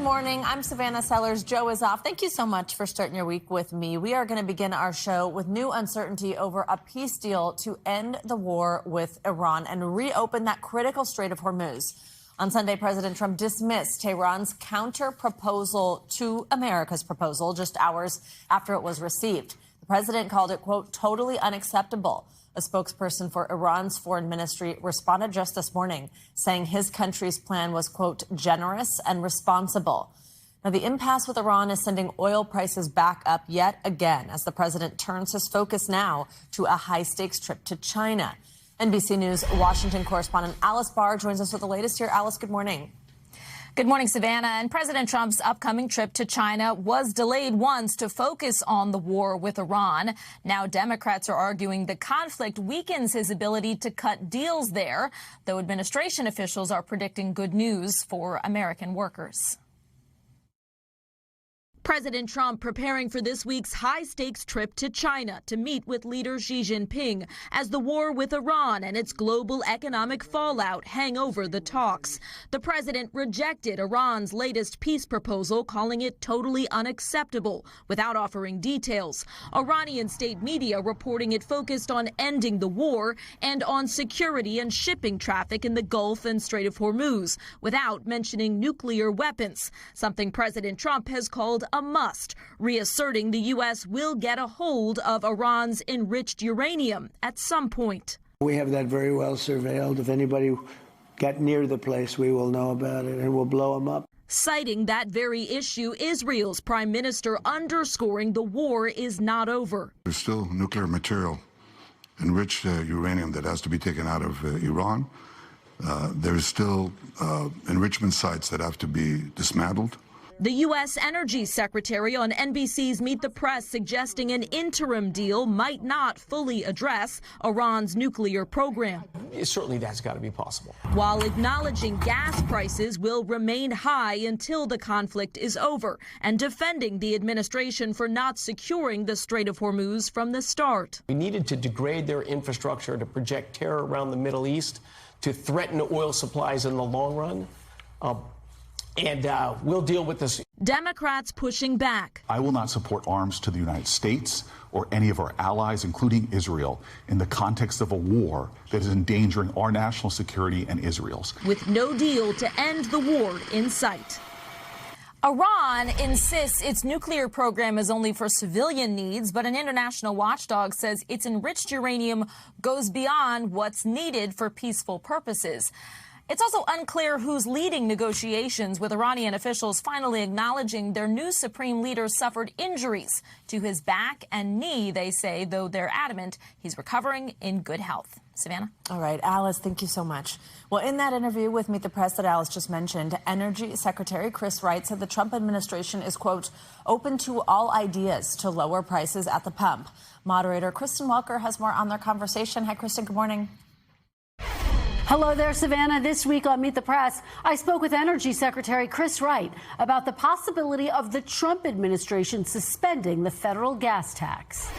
morning. I'm Savannah Sellers. Joe is off. Thank you so much for starting your week with me. We are going to begin our show with new uncertainty over a peace deal to end the war with Iran and reopen that critical Strait of Hormuz. On Sunday, President Trump dismissed Tehran's counter-proposal to America's proposal just hours after it was received. The president called it, quote, totally unacceptable. A spokesperson for Iran's foreign ministry responded just this morning, saying his country's plan was, quote, generous and responsible. Now, the impasse with Iran is sending oil prices back up yet again as the president turns his focus now to a high-stakes trip to China. NBC News Washington correspondent Alice Barr joins us with the latest here. Alice, good morning. Good morning, Savannah. And President Trump's upcoming trip to China was delayed once to focus on the war with Iran. Now Democrats are arguing the conflict weakens his ability to cut deals there, though administration officials are predicting good news for American workers. President Trump preparing for this week's high-stakes trip to China to meet with leader Xi Jinping as the war with Iran and its global economic fallout hang over the talks. The president rejected Iran's latest peace proposal, calling it totally unacceptable, without offering details. Iranian state media reporting it focused on ending the war and on security and shipping traffic in the Gulf and Strait of Hormuz, without mentioning nuclear weapons, something President Trump has called a must, reasserting the U.S. will get a hold of Iran's enriched uranium at some point. We have that very well surveilled. If anybody got near the place, we will know about it and we'll blow them up. Citing that very issue, Israel's prime minister underscoring the war is not over. There's still nuclear material, enriched uranium that has to be taken out of Iran. There's still enrichment sites that have to be dismantled. The U.S. Energy Secretary on NBC's Meet the Press suggesting an interim deal might not fully address Iran's nuclear program. Certainly that's got to be possible. While acknowledging gas prices will remain high until the conflict is over and defending the administration for not securing the Strait of Hormuz from the start. We needed to degrade their infrastructure to project terror around the Middle East, to threaten oil supplies in the long run. And we'll deal with this. Democrats pushing back. I will not support arms to the United States or any of our allies, including Israel, in the context of a war that is endangering our national security and Israel's. With no deal to end the war in sight. Iran insists its nuclear program is only for civilian needs, but an international watchdog says its enriched uranium goes beyond what's needed for peaceful purposes. It's also unclear who's leading negotiations, with Iranian officials finally acknowledging their new supreme leader suffered injuries to his back and knee, they say, though they're adamant he's recovering in good health. Savannah? All right, Alice, thank you so much. Well, in that interview with Meet the Press that Alice just mentioned, Energy Secretary Chris Wright said the Trump administration is, quote, open to all ideas to lower prices at the pump. Moderator Kristen Walker has more on their conversation. Hi, Kristen. Good morning. Hello there, Savannah. This week on Meet the Press, I spoke with Energy Secretary Chris Wright about the possibility of the Trump administration suspending the federal gas tax.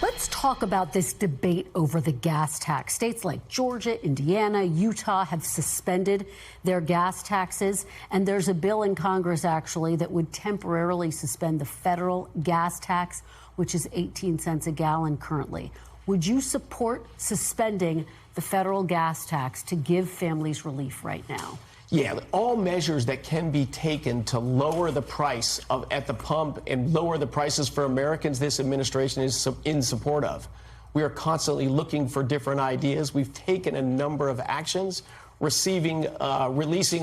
Let's talk about this debate over the gas tax. States like Georgia, Indiana, Utah have suspended their gas taxes, and there's a bill in Congress, actually, that would temporarily suspend the federal gas tax, which is 18 cents a gallon currently. Would you support suspending the federal gas tax to give families relief right now? Yeah, all measures that can be taken to lower the price at the pump and lower the prices for Americans, this administration is in support of. We are constantly looking for different ideas. We've taken a number of actions, releasing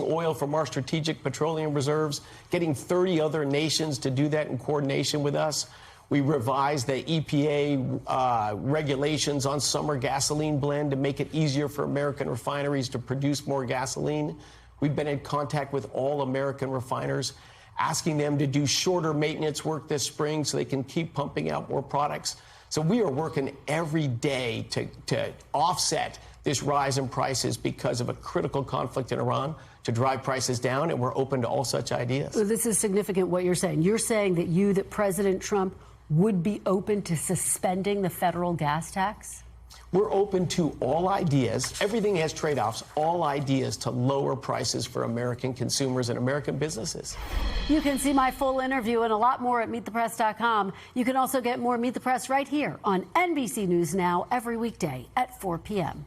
oil from our strategic petroleum reserves, getting 30 other nations to do that in coordination with us. We revised the EPA regulations on summer gasoline blend to make it easier for American refineries to produce more gasoline. We've been in contact with all American refiners, asking them to do shorter maintenance work this spring so they can keep pumping out more products. So we are working every day to offset this rise in prices because of a critical conflict in Iran, to drive prices down, and we're open to all such ideas. So this is significant what you're saying. You're saying that President Trump would be open to suspending the federal gas tax? We're open to all ideas. Everything has trade-offs, all ideas to lower prices for American consumers and American businesses. You can see my full interview and a lot more at meetthepress.com. You can also get more Meet the Press right here on NBC News Now every weekday at 4 p.m.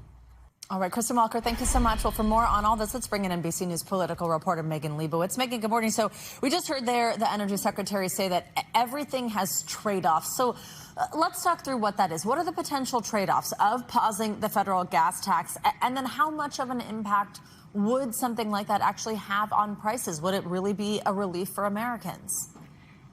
All right, Kristen Walker, thank you so much. Well, for more on all this, let's bring in NBC News political reporter Megan Leibowitz. Megan, good morning. So we just heard there the Energy Secretary say that everything has trade-offs. So let's talk through what that is. What are the potential trade-offs of pausing the federal gas tax? And then how much of an impact would something like that actually have on prices? Would it really be a relief for Americans?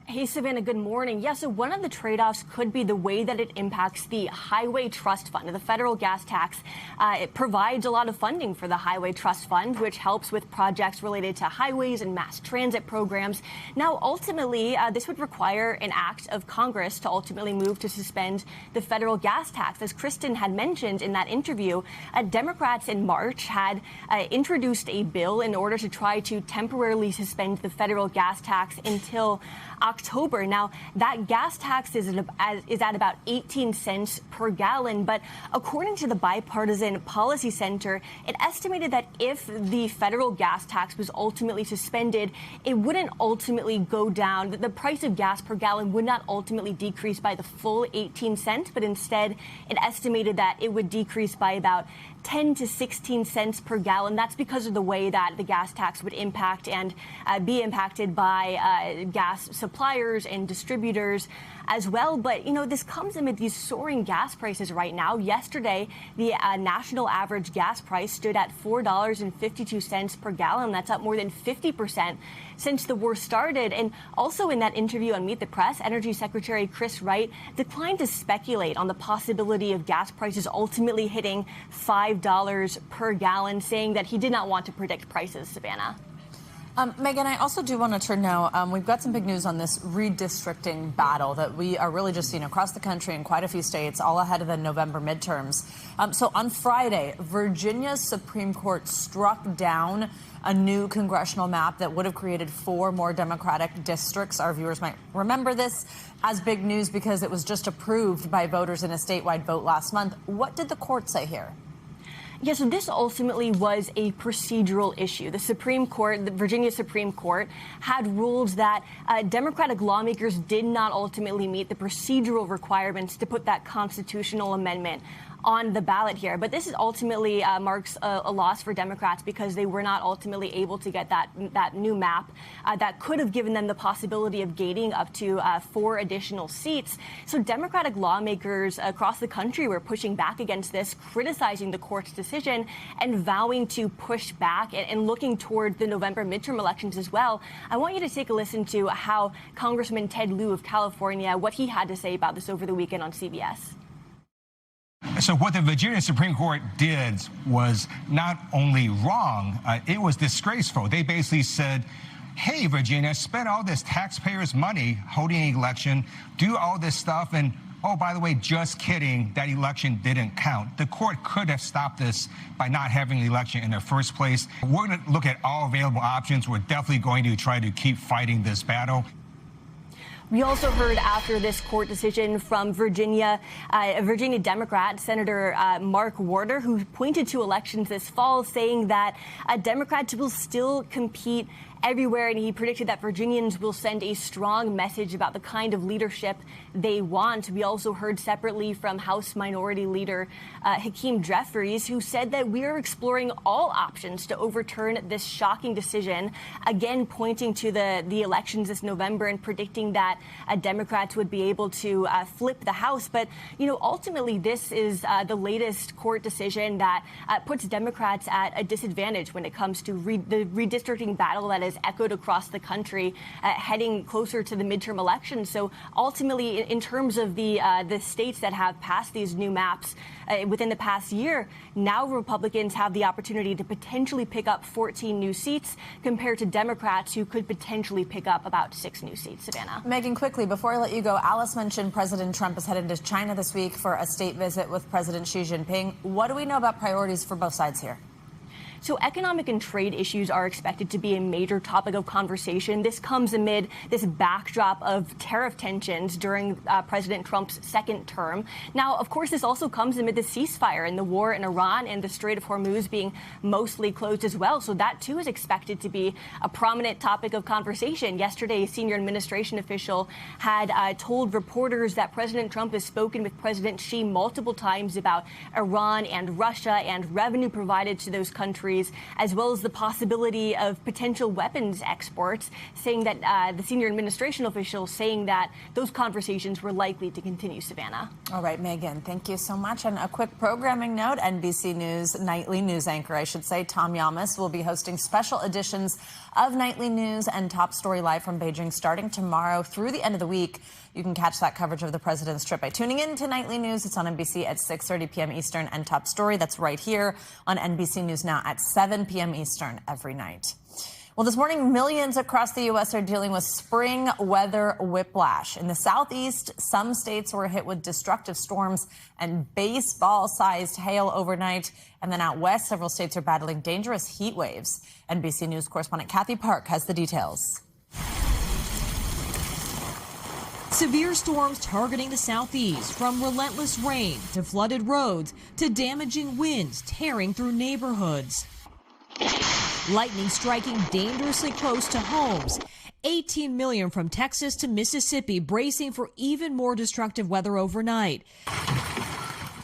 Hey, Savannah, good morning. Yeah, so one of the trade-offs could be the way that it impacts the Highway Trust Fund. The federal gas tax, it provides a lot of funding for the Highway Trust Fund, which helps with projects related to highways and mass transit programs. Now, ultimately, this would require an act of Congress to ultimately move to suspend the federal gas tax. As Kristen had mentioned in that interview, Democrats in March had introduced a bill in order to try to temporarily suspend the federal gas tax until October. Now, that gas tax is at about 18 cents per gallon. But according to the Bipartisan Policy Center, it estimated that if the federal gas tax was ultimately suspended, it wouldn't ultimately go down. The price of gas per gallon would not ultimately decrease by the full 18 cents, but instead it estimated that it would decrease by about 10 to 16 cents per gallon. That's because of the way that the gas tax would impact and be impacted by gas suppliers and distributors as well. But, you know, this comes amid these soaring gas prices right now. Yesterday, the national average gas price stood at $4.52 per gallon. That's up more than 50% since the war started. And also in that interview on Meet the Press, Energy Secretary Chris Wright declined to speculate on the possibility of gas prices ultimately hitting $5 per gallon, saying that he did not want to predict prices, Savannah. Megan, I also do want to turn now. We've got some big news on this redistricting battle that we are really just seeing across the country in quite a few states, all ahead of the November midterms. So on Friday, Virginia's Supreme Court struck down a new congressional map that would have created 4 more Democratic districts. Our viewers might remember this as big news because it was just approved by voters in a statewide vote last month. What did the court say here? Yeah, so this ultimately was a procedural issue. The Supreme Court, the Virginia Supreme Court, had ruled that Democratic lawmakers did not ultimately meet the procedural requirements to put that constitutional amendment on the ballot here. But this is ultimately marks a loss for Democrats because they were not ultimately able to get that new map that could have given them the possibility of gaining up to 4 additional seats. So Democratic lawmakers across the country were pushing back against this, criticizing the court's decision and vowing to push back and looking toward the November midterm elections as well. I want you to take a listen to how Congressman Ted Lieu of California, what he had to say about this over the weekend on CBS. So what the Virginia Supreme Court did was not only wrong, it was disgraceful. They basically said, hey, Virginia, spend all this taxpayers' money holding an election, do all this stuff, and oh, by the way, just kidding, that election didn't count. The court could have stopped this by not having the election in the first place. We're going to look at all available options. We're definitely going to try to keep fighting this battle. We also heard after this court decision from Virginia Democrat Senator Mark Warner, who pointed to elections this fall, saying that Democrats will still compete everywhere, and he predicted that Virginians will send a strong message about the kind of leadership they want. We also heard separately from House Minority Leader Hakeem Jeffries, who said that we are exploring all options to overturn this shocking decision, again pointing to the elections this November and predicting that Democrats would be able to flip the House. But, you know, ultimately this is the latest court decision that puts Democrats at a disadvantage when it comes to the redistricting battle that is echoed across the country, heading closer to the midterm elections. So ultimately, in terms of the states that have passed these new maps within the past year, now Republicans have the opportunity to potentially pick up 14 new seats compared to Democrats who could potentially pick up about 6 new seats. Savannah. Megan, quickly, before I let you go, Alice mentioned President Trump is headed to China this week for a state visit with President Xi Jinping. What do we know about priorities for both sides here? So economic and trade issues are expected to be a major topic of conversation. This comes amid this backdrop of tariff tensions during President Trump's second term. Now, of course, this also comes amid the ceasefire and the war in Iran and the Strait of Hormuz being mostly closed as well. So that, too, is expected to be a prominent topic of conversation. Yesterday, a senior administration official had told reporters that President Trump has spoken with President Xi multiple times about Iran and Russia and revenue provided to those countries, as well as the possibility of potential weapons exports, saying that the senior administration official saying that those conversations were likely to continue, Savannah. All right, Megan, thank you so much. And a quick programming note, NBC News Nightly news anchor, I should say, Tom Yamas, will be hosting special editions of Nightly News and Top Story live from Beijing starting tomorrow through the end of the week. You can catch that coverage of the president's trip by tuning in to Nightly News. It's on NBC at 6:30 p.m. Eastern, and Top Story, that's right here on NBC News Now at 7 p.m. Eastern every night. Well, this morning, millions across the U.S. are dealing with spring weather whiplash. In the southeast, some states were hit with destructive storms and baseball-sized hail overnight. And then out west, several states are battling dangerous heat waves. NBC News correspondent Kathy Park has the details. Severe storms targeting the southeast, from relentless rain to flooded roads to damaging winds tearing through neighborhoods. Lightning striking dangerously close to homes. 18 million from Texas to Mississippi bracing for even more destructive weather overnight.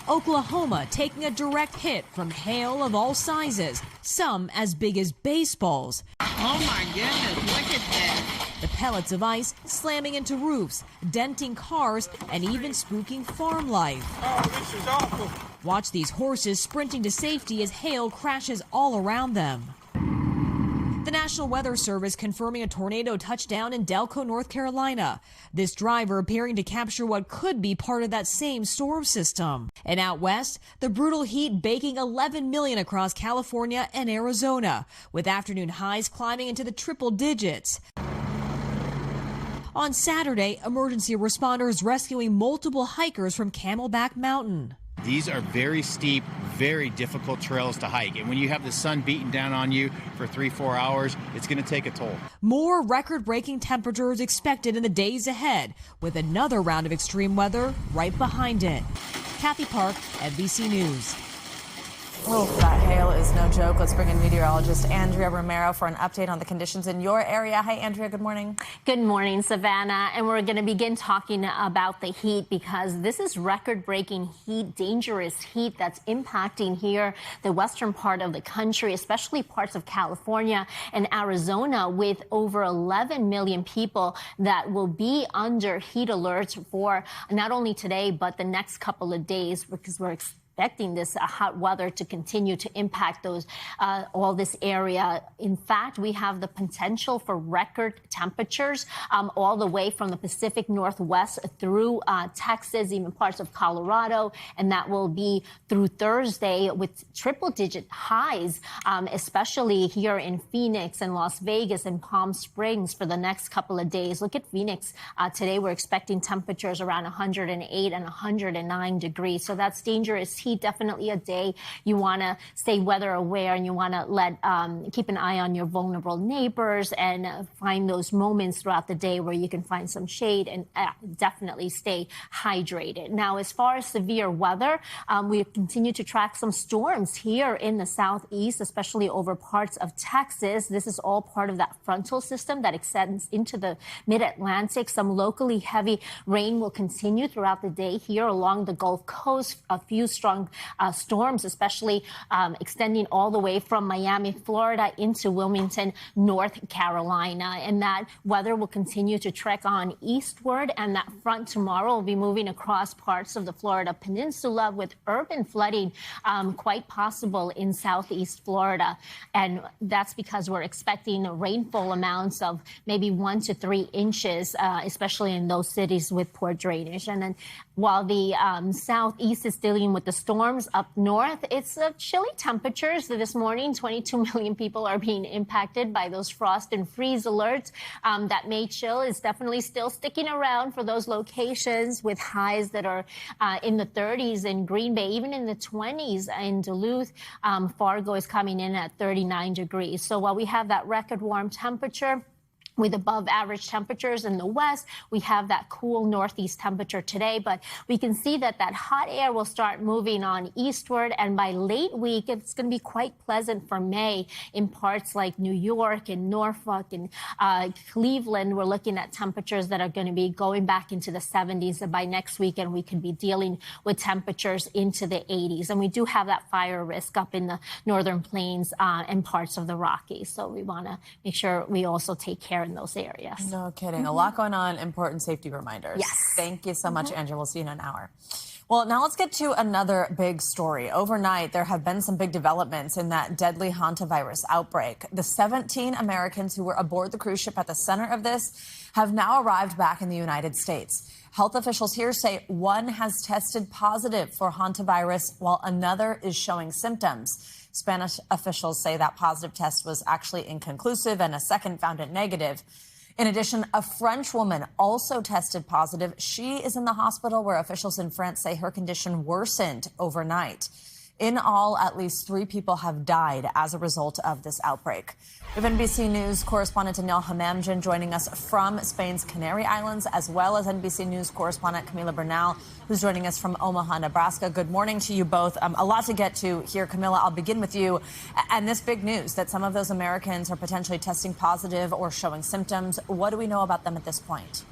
Oklahoma taking a direct hit from hail of all sizes, some as big as baseballs. Oh my goodness, look at that. The pellets of ice slamming into roofs, denting cars, and even spooking farm life. Oh, this is awful. Watch these horses sprinting to safety as hail crashes all around them. The National Weather Service confirming a tornado touchdown in Delco, North Carolina. This driver appearing to capture what could be part of that same storm system. And out west, the brutal heat baking 11 million across California and Arizona, with afternoon highs climbing into the triple digits. On Saturday, emergency responders rescuing multiple hikers from Camelback Mountain. These are very steep, very difficult trails to hike. And when you have the sun beating down on you for 3-4 hours, it's going to take a toll. More record-breaking temperatures expected in the days ahead, with another round of extreme weather right behind it. Kathy Park, NBC News. Oh, that hail is no joke. Let's bring in meteorologist Andrea Romero for an update on the conditions in your area. Hi, Andrea. Good morning. Good morning, Savannah. And we're going to begin talking about the heat because this is record-breaking heat, dangerous heat that's impacting here the western part of the country, especially parts of California and Arizona, with over 11 million people that will be under heat alerts for not only today, but the next couple of days, because we're expecting this hot weather to continue to impact all this area. In fact, we have the potential for record temperatures all the way from the Pacific Northwest through Texas, even parts of Colorado, and that will be through Thursday with triple-digit highs, especially here in Phoenix and Las Vegas and Palm Springs for the next couple of days. Look at Phoenix. Today we're expecting temperatures around 108 and 109 degrees, so that's dangerous heat. Definitely a day you want to stay weather aware, and you want to keep an eye on your vulnerable neighbors and find those moments throughout the day where you can find some shade and definitely stay hydrated. Now, as far as severe weather, we continue to track some storms here in the southeast, especially over parts of Texas. This is all part of that frontal system that extends into the mid-Atlantic. Some locally heavy rain will continue throughout the day here along the Gulf Coast. A few strong storms, especially extending all the way from Miami, Florida into Wilmington, North Carolina. And that weather will continue to trek on eastward, and that front tomorrow will be moving across parts of the Florida Peninsula with urban flooding quite possible in southeast Florida. And that's because we're expecting rainfall amounts of maybe 1 to 3 inches, especially in those cities with poor drainage. And then while the southeast is dealing with the storms up north. It's chilly temperatures this morning. 22 million people are being impacted by those frost and freeze alerts. That May chill is definitely still sticking around for those locations with highs that are in the 30s in Green Bay, even in the 20s in Duluth. Fargo is coming in at 39 degrees. So while we have that record warm temperature, with above average temperatures in the west, we have that cool northeast temperature today, but we can see that that hot air will start moving on eastward, and by late week, it's going to be quite pleasant for May in parts like New York and Norfolk and Cleveland. We're looking at temperatures that are going to be going back into the 70s, and by next weekend, we could be dealing with temperatures into the 80s. And we do have that fire risk up in the northern plains and parts of the Rockies, so we want to make sure we also take care in those areas. No kidding. A lot going on. Important safety reminders. Yes. Thank you so much, Angela. We'll see you in an hour. Well, now let's get to another big story. Overnight, there have been some big developments in that deadly hantavirus outbreak. The 17 Americans who were aboard the cruise ship at the center of this have now arrived back in the United States. Health officials here say one has tested positive for hantavirus while another is showing symptoms. Spanish officials say that positive test was actually inconclusive and a second found it negative. In addition, a French woman also tested positive. She is in the hospital where officials in France say her condition worsened overnight. In all, at least 3 people have died as a result of this outbreak. We have NBC News correspondent Danielle Hamamdjian joining us from Spain's Canary Islands, as well as NBC News correspondent Camila Bernal, who's joining us from Omaha, Nebraska. Good morning to you both. A lot to get to here. Camila, I'll begin with you. And this big news that some of those Americans are potentially testing positive or showing symptoms. What do we know about them at this point?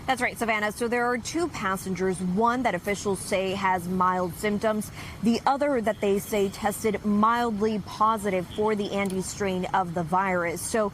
That's right, Savannah. So there are 2 passengers, one that officials say has mild symptoms, the other that they say tested mildly positive for the Andes strain of the virus. So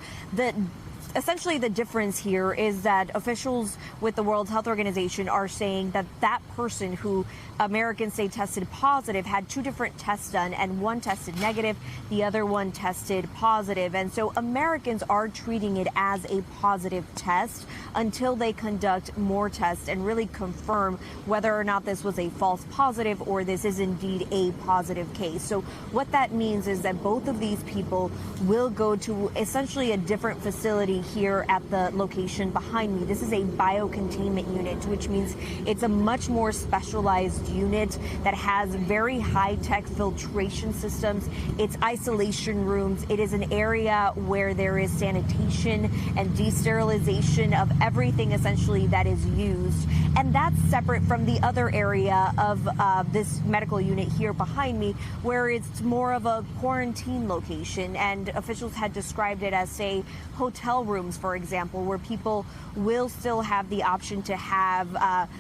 essentially the difference here is that officials with the World Health Organization are saying that that person who Americans say tested positive had 2 different tests done, and one tested negative, the other one tested positive. And so Americans are treating it as a positive test until they conduct more tests and really confirm whether or not this was a false positive or this is indeed a positive case. So what that means is that both of these people will go to essentially a different facility here at the location behind me. This is a biocontainment unit, which means it's a much more specialized unit that has very high-tech filtration systems. It's isolation rooms. It is an area where there is sanitation and de-sterilization of everything essentially that is used. And that's separate from the other area of this medical unit here behind me, where it's more of a quarantine location. And officials had described it as, say, hotel rooms, for example, where people will still have the option to have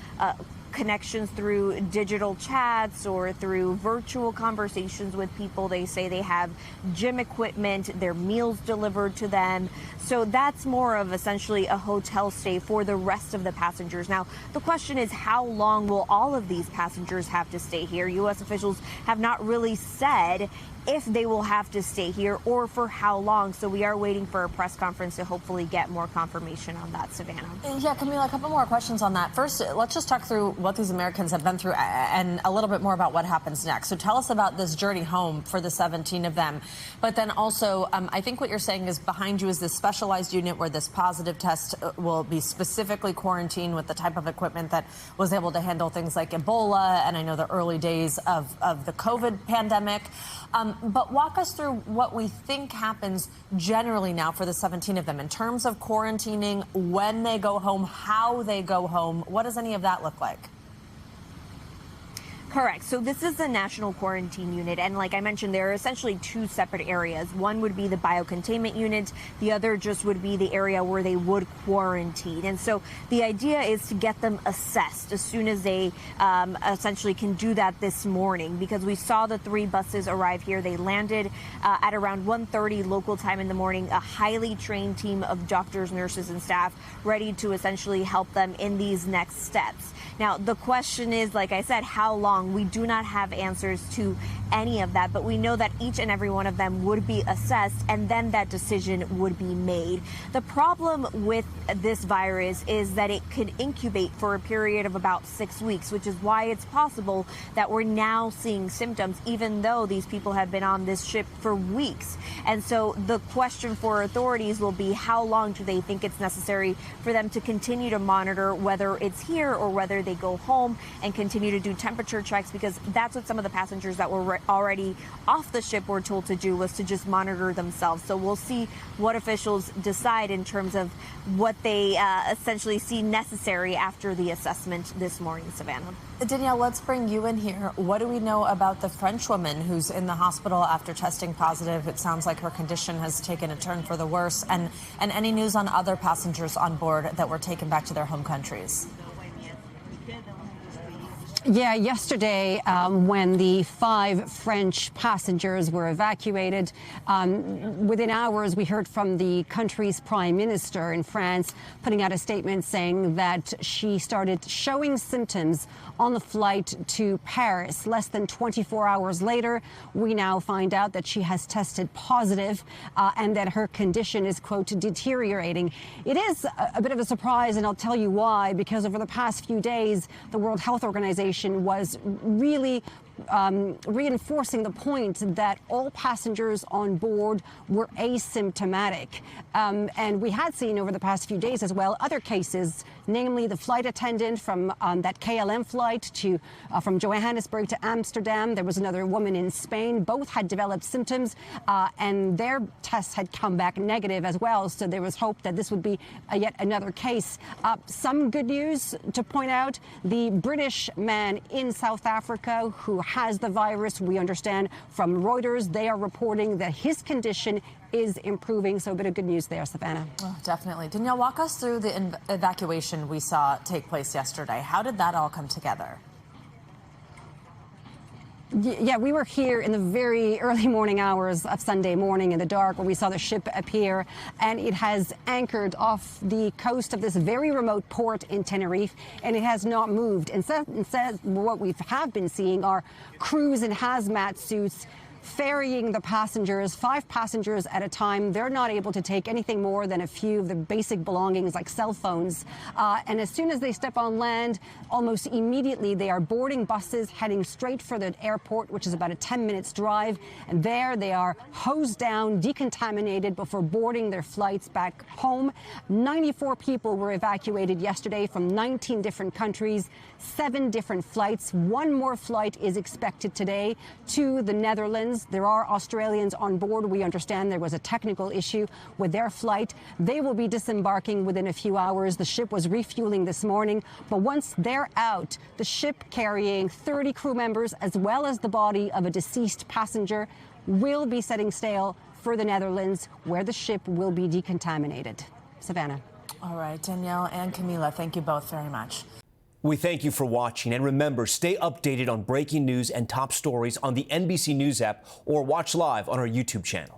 connections through digital chats or through virtual conversations with people. They say they have gym equipment, their meals delivered to them. So that's more of essentially a hotel stay for the rest of the passengers. Now, the question is, how long will all of these passengers have to stay here? U.S. officials have not really said if they will have to stay here or for how long. So we are waiting for a press conference to hopefully get more confirmation on that, Savannah. Yeah, Camila, a couple more questions on that. First, let's just talk through what these Americans have been through and a little bit more about what happens next. So tell us about this journey home for the 17 of them. But then also, I think what you're saying is behind you is this specialized unit where this positive test will be specifically quarantined with the type of equipment that was able to handle things like Ebola and I know the early days of the COVID pandemic. But walk us through what we think happens generally now for the 17 of them in terms of quarantining, when they go home, how they go home. What does any of that look like? Correct. So this is the national quarantine unit. And like I mentioned, there are essentially 2 separate areas. One would be the biocontainment unit. The other just would be the area where they would quarantine. And so the idea is to get them assessed as soon as they essentially can do that this morning, because we saw the 3 buses arrive here. They landed at around 1:30 local time in the morning, a highly trained team of doctors, nurses, and staff ready to essentially help them in these next steps. Now, the question is, like I said, how long long? We do not have answers to any of that, but we know that each and every one of them would be assessed and then that decision would be made. The problem with this virus is that it could incubate for a period of about 6 weeks, which is why it's possible that we're now seeing symptoms, even though these people have been on this ship for weeks. And so the question for authorities will be, how long do they think it's necessary for them to continue to monitor whether it's here or whether they go home and continue to do temperature checks, because that's what some of the passengers that were already off the ship were told to do, was to just monitor themselves. So we'll see what officials decide in terms of what they essentially see necessary after the assessment this morning, Savannah. Danielle, let's bring you in here. What do we know about the French woman who's in the hospital after testing positive? It sounds like her condition has taken a turn for the worse. And any news on other passengers on board that were taken back to their home countries? Yeah, yesterday, when the 5 French passengers were evacuated, within hours, we heard from the country's prime minister in France putting out a statement saying that she started showing symptoms on the flight to Paris. Less than 24 hours later, we now find out that she has tested positive and that her condition is, quote, deteriorating. It is a bit of a surprise, and I'll tell you why, because over the past few days, the World Health Organization was really reinforcing the point that all passengers on board were asymptomatic. And we had seen over the past few days as well other cases, namely the flight attendant from that KLM flight from Johannesburg to Amsterdam. There was another woman in Spain. Both had developed symptoms and their tests had come back negative as well. So there was hope that this would be yet another case. Some good news to point out: the British man in South Africa who has the virus, we understand from Reuters, they are reporting that his condition is improving. So a bit of good news there, Savannah. Oh, definitely. Danielle, walk us through the evacuation we saw take place yesterday. How did that all come together? Yeah, we were here in the very early morning hours of Sunday morning in the dark when we saw the ship appear, and it has anchored off the coast of this very remote port in Tenerife, and it has not moved. Instead, what we have been seeing are crews in hazmat suits ferrying the passengers, 5 passengers at a time. They're not able to take anything more than a few of the basic belongings like cell phones. And as soon as they step on land, almost immediately they are boarding buses heading straight for the airport, which is about a 10 minutes drive. And there they are hosed down, decontaminated before boarding their flights back home. 94 people were evacuated yesterday from 19 different countries, 7 different flights. 1 more flight is expected today to the Netherlands. There are Australians on board. We understand there was a technical issue with their flight. They will be disembarking within a few hours. The ship was refueling this morning. But once they're out, the ship carrying 30 crew members as well as the body of a deceased passenger will be setting sail for the Netherlands, where the ship will be decontaminated. Savannah. All right, Danielle and Camila, thank you both very much. We thank you for watching, and remember, stay updated on breaking news and top stories on the NBC News app or watch live on our YouTube channel.